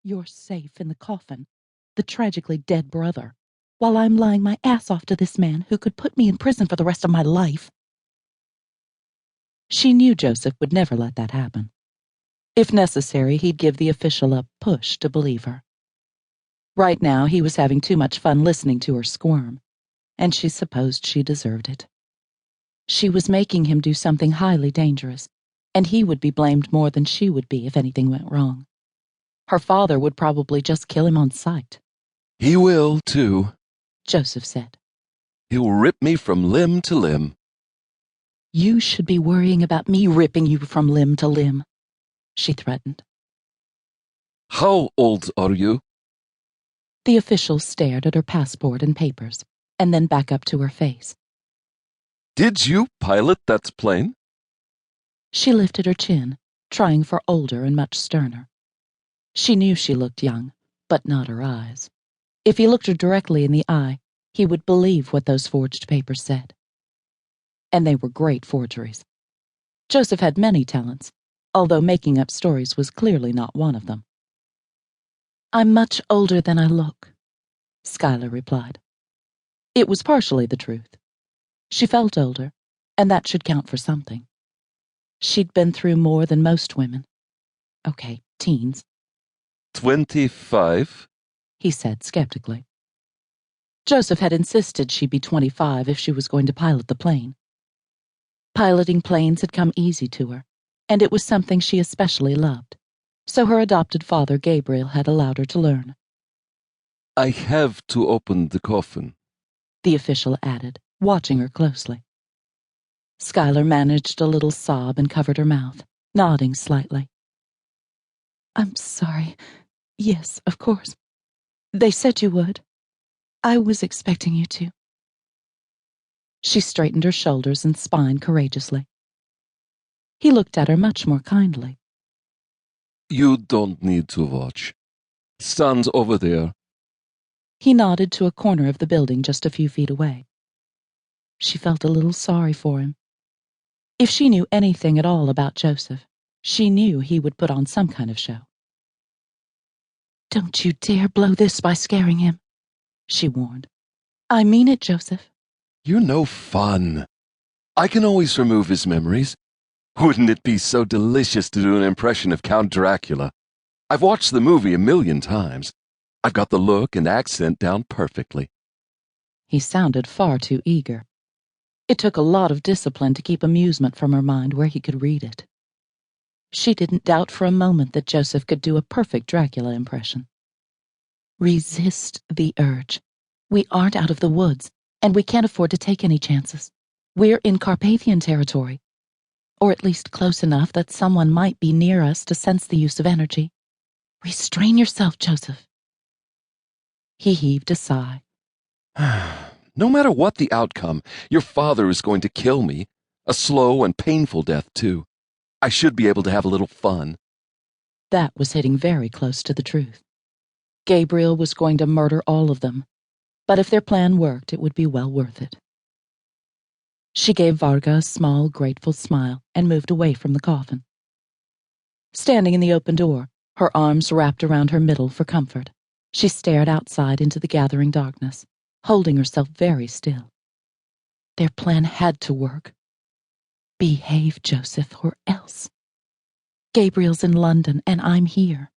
You're safe in the coffin, the tragically dead brother, while I'm lying my ass off to this man who could put me in prison for the rest of my life. She knew Joseph would never let that happen. If necessary, he'd give the official a push to believe her. Right now, he was having too much fun listening to her squirm, and she supposed she deserved it. She was making him do something highly dangerous, and he would be blamed more than she would be if anything went wrong. Her father would probably just kill him on sight. He will, too, Joseph said. He'll rip me from limb to limb. You should be worrying about me ripping you from limb to limb, she threatened. How old are you? The official stared at her passport and papers, and then back up to her face. Did you pilot that plane? She lifted her chin, trying for older and much sterner. She knew she looked young, but not her eyes. If he looked her directly in the eye, he would believe what those forged papers said. And they were great forgeries. Joseph had many talents, although making up stories was clearly not one of them. I'm much older than I look, Skyler replied. It was partially the truth. She felt older, and that should count for something. She'd been through more than most women. Okay, teens. 25, he said skeptically. Joseph had insisted she'd be 25 if she was going to pilot the plane. Piloting planes had come easy to her, and it was something she especially loved, so her adopted father, Gabriel, had allowed her to learn. I have to open the coffin, the official added, watching her closely. Skyler managed a little sob and covered her mouth, nodding slightly. I'm sorry. Yes, of course. They said you would. I was expecting you to. She straightened her shoulders and spine courageously. He looked at her much more kindly. You don't need to watch. Stand over there. He nodded to a corner of the building just a few feet away. She felt a little sorry for him. If she knew anything at all about Joseph, she knew he would put on some kind of show. Don't you dare blow this by scaring him, she warned. I mean it, Joseph. You're no fun. I can always remove his memories. Wouldn't it be so delicious to do an impression of Count Dracula? I've watched the movie 1,000,000 times. I've got the look and accent down perfectly. He sounded far too eager. It took a lot of discipline to keep amusement from her mind where he could read it. She didn't doubt for a moment that Joseph could do a perfect Dracula impression. Resist the urge. We aren't out of the woods, and we can't afford to take any chances. We're in Carpathian territory, or at least close enough that someone might be near us to sense the use of energy. Restrain yourself, Joseph. He heaved a sigh. No matter what the outcome, your father is going to kill me. A slow and painful death, too. I should be able to have a little fun. That was hitting very close to the truth. Gabriel was going to murder all of them, but if their plan worked, it would be well worth it. She gave Varga a small, grateful smile and moved away from the coffin. Standing in the open door, her arms wrapped around her middle for comfort, she stared outside into the gathering darkness, holding herself very still. Their plan had to work. Behave, Joseph, or else. Gabriel's in London, and I'm here.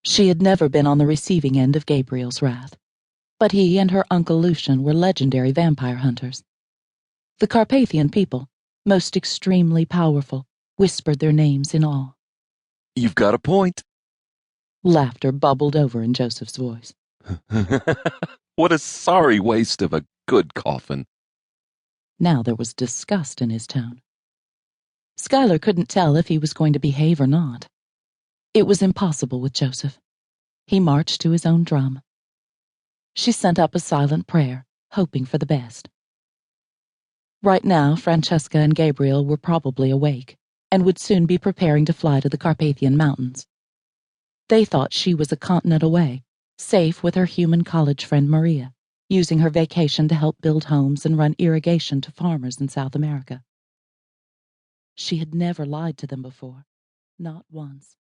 She had never been on the receiving end of Gabriel's wrath, but he and her Uncle Lucian were legendary vampire hunters. The Carpathian people, most extremely powerful, whispered their names in awe. You've got a point. Laughter bubbled over in Joseph's voice. What a sorry waste of a good coffin. Now there was disgust in his tone. Skyler couldn't tell if he was going to behave or not. It was impossible with Joseph. He marched to his own drum. She sent up a silent prayer, hoping for the best. Right now, Francesca and Gabriel were probably awake, and would soon be preparing to fly to the Carpathian Mountains. They thought she was a continent away, safe with her human college friend Maria, using her vacation to help build homes and run irrigation to farmers in South America. She had never lied to them before, not once.